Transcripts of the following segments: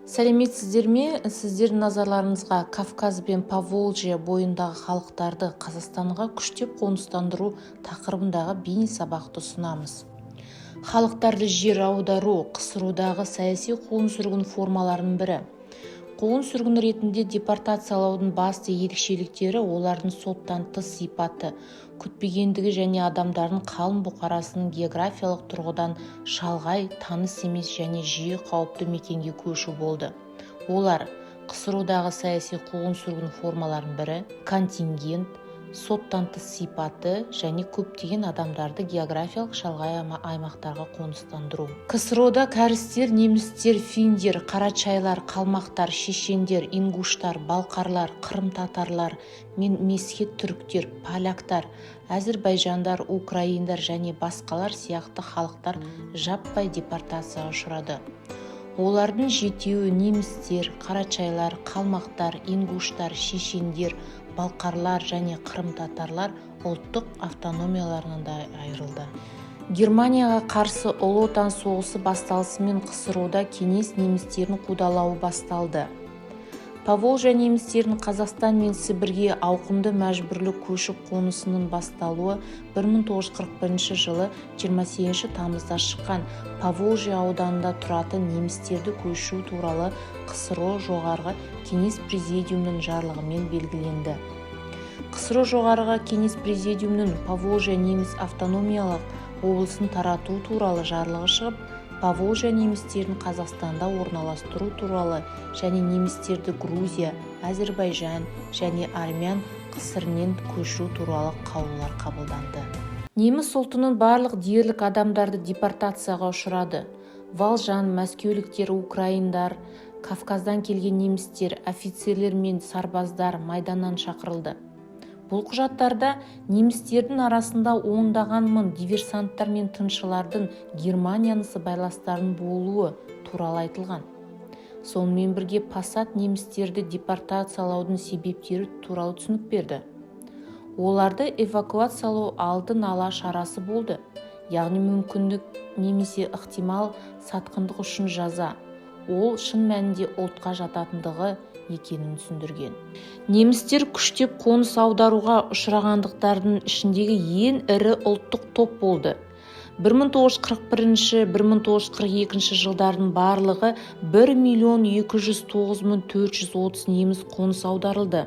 Сәлеметсіздер ме? Сіздердің назарларыңызға Кавказ бен Поволжье бойындағы халықтарды Қазақстанға күштеп қоныстандыру тақырыбындағы бейнесабақты ұсынамыз. Халықтарды жер аудару КСРО-дағы саяси қуғын-сүргін формаларының бірі. Қуғын-сүргін ретінде депортациялаудың басты ерекшеліктері олардың соттан тыс сипаты, күтпегендігі және адамдардың қалың бұқарасының географиялық тұрғыдан шалғай, таныс емес және жиі қауіпті мекенге көшу болды. Олар КСРО-дағы саяси қуғын-сүргін формаларының бірі, контингент, соттан тыс сипаты және көптеген адамдарды географиялық шалғай аймақтарға қоныстандыру. КСРО-да кәрістер, немістер, финдер, қарачайлар, қалмақтар, шешендер, ингуштар, балқарлар, қырым татарлар мен месхет түріктер, поляктар, әзірбайжандар, украиндар және басқалар сияқты халықтар жаппай депортацияға ұшырады. Олардың жетеуі немістер, қарачайлар, қалмақтар, ингуштар, шешендер, балқарлар және қырым татарлар ұлттық автономияларынан да айырылды. Германияға қарсы Ұлы Отан соғысы басталысымен КСРО-да кеңес немістерін қудалауы басталды. Поволжье немістерінің Қазақстан мен Сібірге ауқымды мәжбүрлі көшіп-қонысының басталуы 1941 жылы 28 тамызда шыққан Поволжье ауданында тұратын немістерді көшу туралы КСРО жоғарғы кеңес президиумының жарлығымен белгіленді. КСРО жоғарғы кеңес президиумының Поволжье неміс автономиялық облысын тарату туралы жарлығы шығып, Поволжье немістерін Қазақстанда орналастыру туралы және немістерді Грузия, Әзірбайжан және Армян КСР-нен көшу туралы қаулылар қабылданды. Неміс ұлтының барлық дерлік адамдарды депортацияға ұшырады. Волжан, мәскеуліктер, украиндар, Кавказдан келген немістер, офицерлер мен сарбаздар майданнан шақырылды. Бұл құжаттарда немістердің арасында ондаған мың диверсанттар мен тыңшылардың Германияны сыбайластарының болуы туралы айтылған. Сонымен бірге Пассат немістерді депортациялаудың себептері туралы түсінік берді. Оларды эвакуациялау алдын ала шарасы болды, яғни мүмкіндік немесе ықтимал сатқындық үшін жаза. Ол шын мәнінде ұлтқа жататындығы екенін түсіндірген. Немістер күштеп қоныс аударуға ұшырағандықтардың ішіндегі ең ірі ұлттық топ болды. 1941-1942 жылдардың барлығы 1.209.430 неміс қоныс аударылды.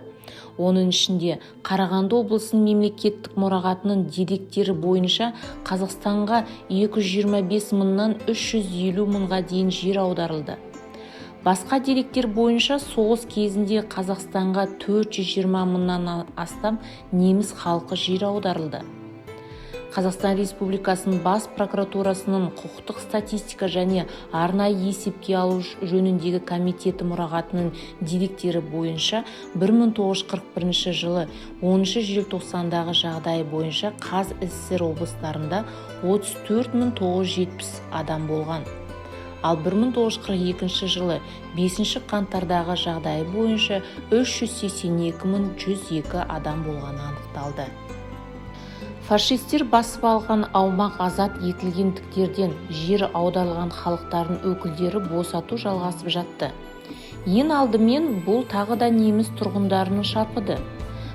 Оның ішінде Қарағанды облысының мемлекеттік мұрағатының деректері бойынша Қазақстанға 225 мыңнан 350 мыңға дейін жер аударылды. Басқа деректер бойынша соғыс кезінде Қазақстанға 420 мыңнан астам неміс халқы жер аударылды. Қазақстан Республикасының бас прокуратурасының құқықтық статистика және арнайы есепке алу жөніндегі комитеті мұрағатының деректері бойынша 1941 жылы 10 желтоқсандағы жағдай бойынша КСР облыстарында 34.970 адам болған. Ал 1942 жылы 5 қаңтардағы жағдай бойынша 382.102 адам болғаны анықталды. Фашистер басып алған аумақ азат етілгендіктерден жер аударылған халықтардың өкілдері босату жалғасып жатты. Ең алдымен бұл тағы да неміс тұрғындарының шарпыды.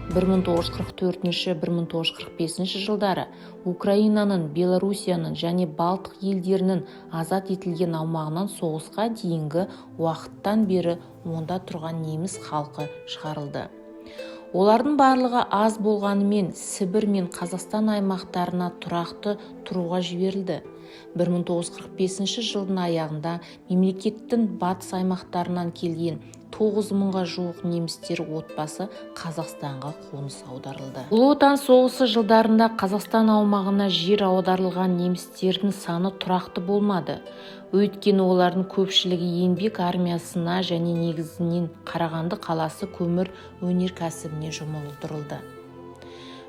1944-1945 жылдары Украинаның, Белоруссияның және Балтық елдерінің азат етілген аумағынан соғысқа дейінгі уақыттан бері онда тұрған неміс халқы шығарылды. Олардың барлығы аз болғанымен Сібір мен Қазақстан аймақтарына тұрақты тұруға жіберілді. 1945 жылдың аяғында мемлекеттің батыс аймақтарынан келген 9 мыңға жуық немістер отбасы Қазақстанға қоныс аударылды. Ұлы Отан соғысы жылдарында Қазақстан аумағына жер аударылған немістердің саны тұрақты болмады. Өйткені олардың көпшілігі еңбек армиясына және негізінен Қарағанды қаласы көмір өнеркәсібіне жұмылдырылды.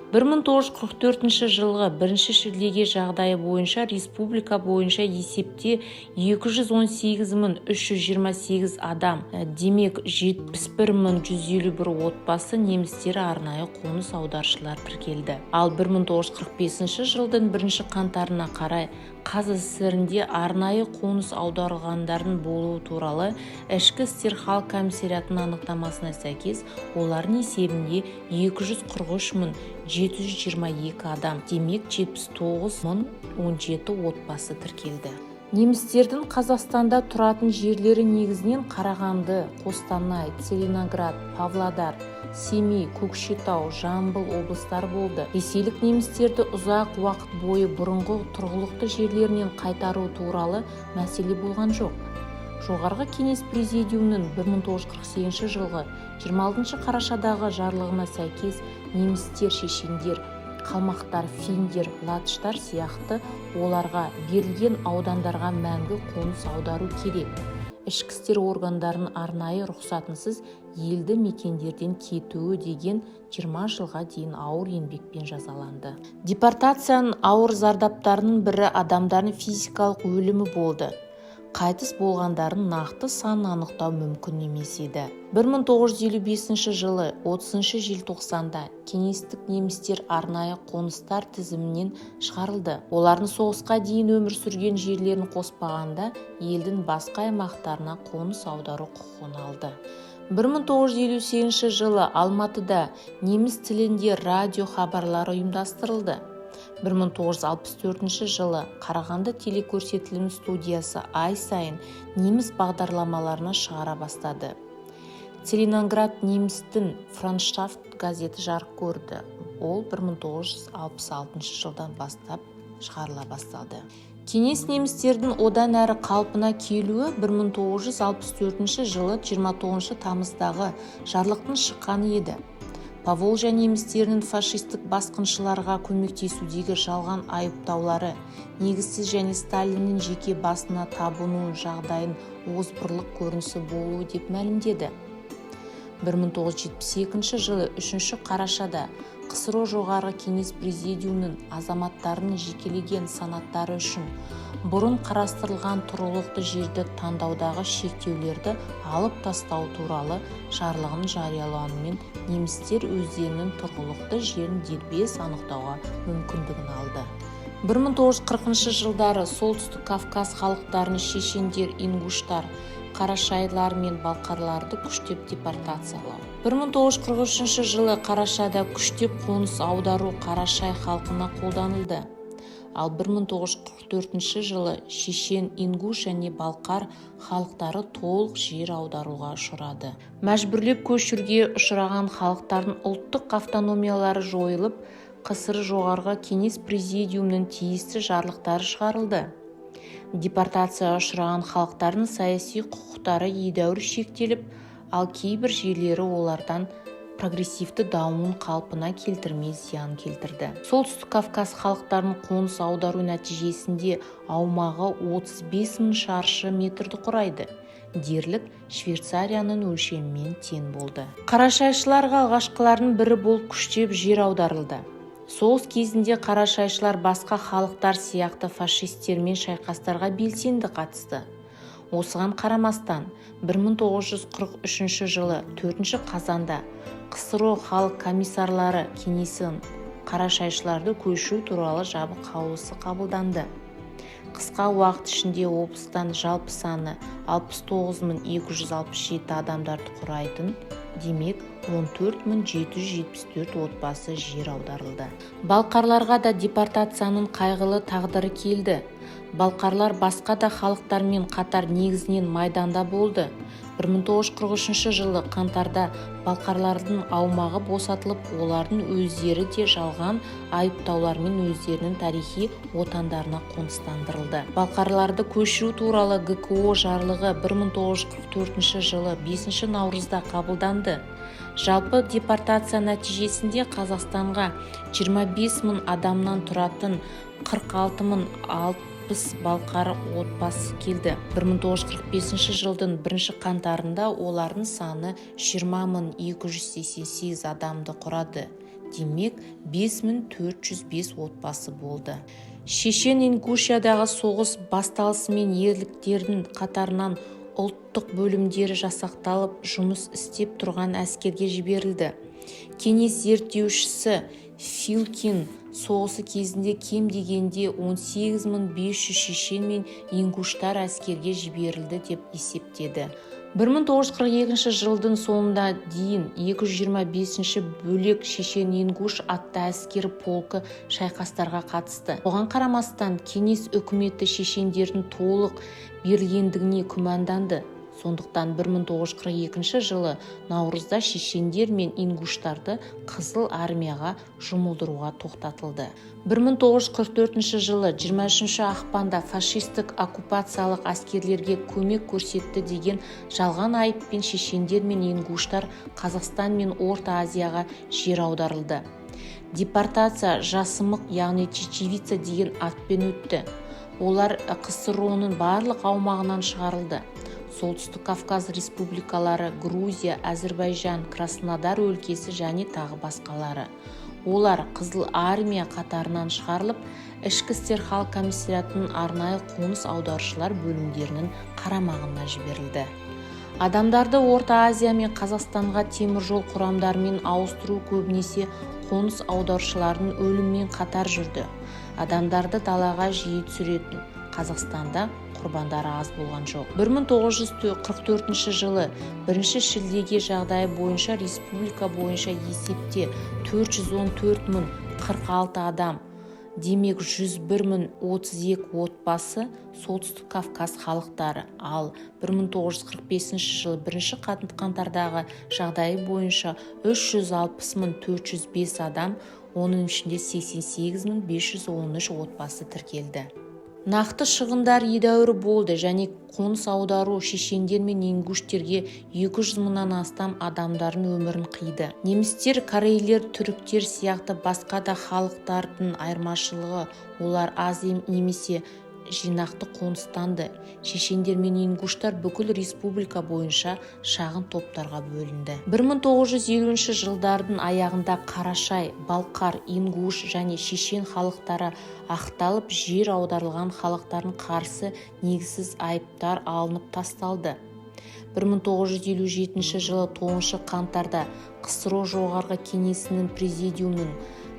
1944 жылғы 1 шілдеге жағдайы бойынша республика бойынша есепте 218.328 адам, демек 71.151 отбасы немістері арнайы қоныс аударушылар тіркелді. Ал 1945 жылдың 1 қаңтарына қарай СССР-де арнайы қоныс аударылғандардың болуы туралы Ішкі істер халық комиссариатының анықтамасына сәйкес олардың есебінде 243.722 адам, демек 79.017 отбасы тіркелді. Немістердің Қазақстанда тұратын жерлері негізінен Қарағанды, Қостанай, Целиноград, Павлодар, Семей, Көкшетау, Жамбыл облыстары болды. Ресейлік немістерді ұзақ уақыт бойы бұрынғы тұрғылықты жерлерінен қайтару туралы мәселе болған жоқ. Жоғарғы кеңес президиумының 1948 жылғы 26 қарашадағы жарлығына сәйкес немістер, шешендер, қалмақтар, финдер, латыштар сияқты оларға берілген аудандарға мәңгі қоныс аудару керек. Ішкі істер органдарының арнайы рұқсатынсыз елді мекендерден кетуі деген 20 жылға дейін ауыр еңбекпен жазаланды. Депортацияның ауыр зардаптарының бірі адамдардың физикалық өлімі болды. Қайтыс болғандардың нақты санын анықтау мүмкін емес еді. 1955 жылы 30 желтоқсанда кеңестік немістер арнайы қоныстар тізімінен шығарылды. Олардың соғысқа дейін өмір сүрген жерлерін қоспағанда елдің басқа аймақтарына қоныс аудару құқығын алды. 1958 жылы Алматыда неміс тілінде радио хабарлар ұйымдастырылды. 1964 жылы Қарағанды телекөрсетілім студиясы ай сайын неміс бағдарламаларына шығара бастады. Целиноград немістің Франшафт газеті жарық көрді. Ол 1966 жылдан бастап шығарыла бастады. Кеңес немістердің одан әрі қалпына келуі 1964 жылы 29 тамыздағы жарлықтың шыққаны еді. Поволжья немістерінің фашистік басқыншыларға көмектесудегі жалған айыптаулары, негізсіз және Сталиннің жеке басына табыну жағдайын озбырлық көрінісі болуы деп мәлімдеді. 1972 жылы 3 қарашада КСРО жоғарғы кеңес президиумының азаматтарының жекелеген санаттары үшін бұрын қарастырылған тұрғылықты жерді таңдаудағы шектеулерді алып тастау туралы жарлығын жариялауымен немістер өздерінің тұрғылықты жерін дербес анықтауға мүмкіндігін алды. 1940 жылдары Солтүстік Кавказ халықтарының шешендер, ингуштар, қарашайлар мен балқарларды күштеп депортациялау. 1943 жылы Қарашада күштеп қоныс аудару қарашай халқына қолданылды. Ал 1944 жылы шешен, ингуш және балқар халықтары толық жер аударуға ұшырады. Мәжбүрлеп көшірге ұшыраған халықтардың ұлттық автономиялары жойылып, КСР жоғарғы кеңес президиумының тиісті жарлықтары шығарылды. Депортацияға ұшыраған халықтардың саяси құқықтары едәуір шектеліп, ал кейбір жерлері олардан прогрессивті дамуын қалпына келтірмей зиян келтірді. Солтүстік Кавказ халықтарының қоныс аудару нәтижесінде аумағы 35.000 шаршы метрді құрайды. Дерлік Швейцарияның өлшемімен тең болды. Қарашайшыларға алғашқылардың бірі болып күштеп жер аударылды. Соғыс кезінде қарашайшылар басқа халықтар сияқты фашистермен шайқастарға белсенді қатысты. Осыған қарамастан 1943 жылы 4 қазанда КСРО халық комиссарлары кеңесінің қарашайшыларды көшу туралы жабық қаулысы қабылданды. Қысқа уақыт ішінде облыстан жалпы саны 69.267 адамдарды құрайтын, демек 14.774 отбасы жер аударылды. Балқарларға да депортацияның қайғылы тағдыры келді. Балқарлар басқа да халықтармен қатар негізінен майданда болды. 1943 жылы қаңтарда балқарлардың аумағы босатылып, олардың өздері де жалған айыптаулармен өздерінің тарихи отандарына қоныстандырылды. Балқарларды көшіру туралы ГКО жарлығы 1944 жылы 5 наурызда қабылданды. Жалпы депортация нәтижесінде Қазақстанға 25.000 адамнан тұратын 46.060 балқар отбасы келді. 1945 жылдың 1 қаңтарында олардың саны 20.288 адамды құрады. Демек 5.405 отбасы болды. Шешен-Ингушиядағы соғыс басталысымен ерліктердің қатарынан ұлттық бөлімдері жасақталып, жұмыс істеп тұрған әскерге жіберілді. Кеңес зерттеушісі Филкин соғысы кезінде кем дегенде 18.500 шешен мен ингуштар әскерге жіберілді деп есептеді. 1942 жылдың соңына дейін 225-ші бөлек шешен-ингуш атты әскер полкі шайқастарға қатысты. Оған қарамастан кеңес үкіметі шешендердің толық берілгендігіне күмәнданды. Сондықтан 1942 жылы наурызда шешендер мен ингуштарды Қызыл армияға жұмылдыруға тоқтатылды. 1944 жылы 23 ақпанда фашистік оккупациялық әскерлерге көмек көрсетті деген жалған айыппен шешендер мен ингуштар Қазақстан мен Орта Азияға жер аударылды. Депортация жасымық, яғни чечевица деген атпен өтті. Олар КСРО-ның барлық аумағынан шығарылды. Солтүстік Кавказ республикалары, Грузия, Әзірбайжан, Краснодар өлкесі және тағы басқалары. Олар Қызыл армия қатарынан шығарылып, ішкі істер халық комиссариатының арнайы қоныс аударушылар бөлімдерінің қарамағына жіберілді. Адамдарды Орта Азия мен Қазақстанға теміржол құрамдарымен ауыстыру көбінесе қоныс аударушылардың өліммен қатар жүрді. Адамдарды далаға жиі түсіретін. Қазақстанда құрбандары аз болған жоқ. 1944 жылы 1 шілдеге жағдайы бойынша республика бойынша есепте 414.046 адам, демек 101.032 отбасы Солтүстік Кавказ халықтары, ал 1945 жылы 1 қаңтардағы жағдайы бойынша 360.405 адам, оның ішінде 88.513 отбасы тіркелді. Нақты шығындар едәуір болды және қоныс аудару шешендер мен ингуштерге 200 мыңнан астам адамдардың өмірін қиды. Немістер, корейлер, түріктер сияқты басқа да халықтардың айырмашылығы, олар аз немесе жинақты қоныстанды. Шешендер мен ингуштар бүкіл республика бойынша шағын топтарға бөлінді. 1950 жылдардың аяғында Қарашай, Балқар, ингуш және шешен халықтары ақталып, жер аударылған халықтардың қарсы негізсіз айыптар алынып тасталды. 1957 жылы 9 қаңтарда КСРО жоғарғы кеңесінің президиумының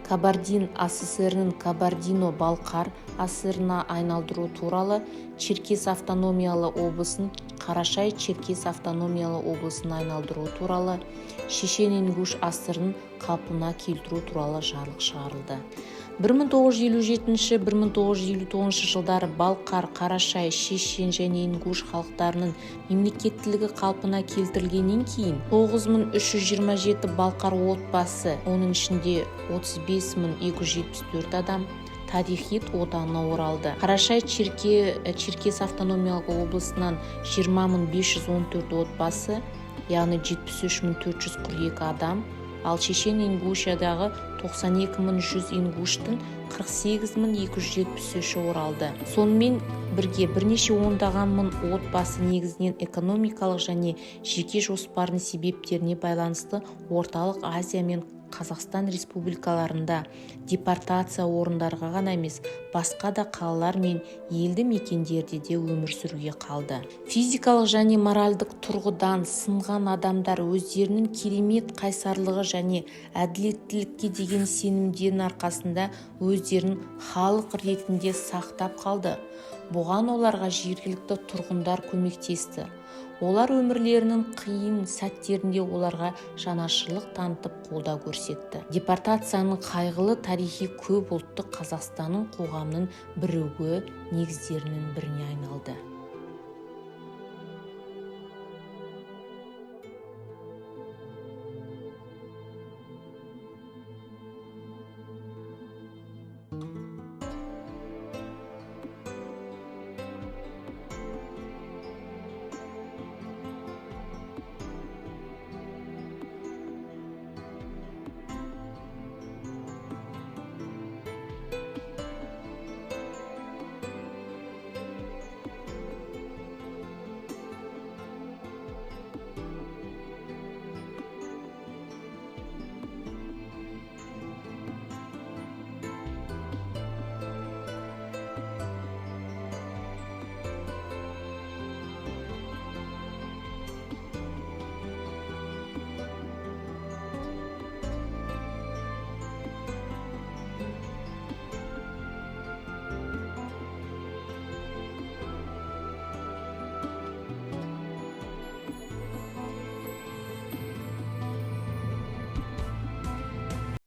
Кабардин АССР-ның Кабардино-Балқар АССР-на айналдыру туралы, Черкес автономиялы облысын Қарашай-Черкес автономиялы облысын айналдыру туралы, Шешен-Ингуш АССР-ның қалпына келтіру туралы жарлық шығарылды. 1957-1959 жылдары Балқар, Қарашай, Шешен және Ингуш халықтарының мемлекеттілігі қалпына келтірілгеннен кейін 9327 Балқар отбасы, оның ішінде 35274 адам тарихи отанына оралды. Қарашай Черкес автономиялық облысынан 20514 отбасы, яғни 73442 адам, ал Шешен-Ингушиядағы 92100 ингуштың 48273-і оралды. Сонымен бірге бірнеше ондаған мың отбасы негізінен экономикалық және жеке жоспардың себептеріне байланысты Орталық Азия мен Қазақстан республикаларында депортация орындарға ғана емес, басқа да қалалар мен елді мекендерде де өмір сүруге қалды. Физикалық және моральдық тұрғыдан сынған адамдар өздерінің керемет қайсарлығы және әділеттілікке деген сенімдерінің арқасында өздерін халық ретінде сақтап қалды. Бұған оларға жергілікті тұрғындар көмектесті. Олар өмірлерінің қиын сәттерінде оларға жанашырлық танытып қолдау көрсетті. Депортацияның қайғылы тарихи көп ұлтты Қазақстанның қоғамның бірігуі негіздерінің біріне айналды.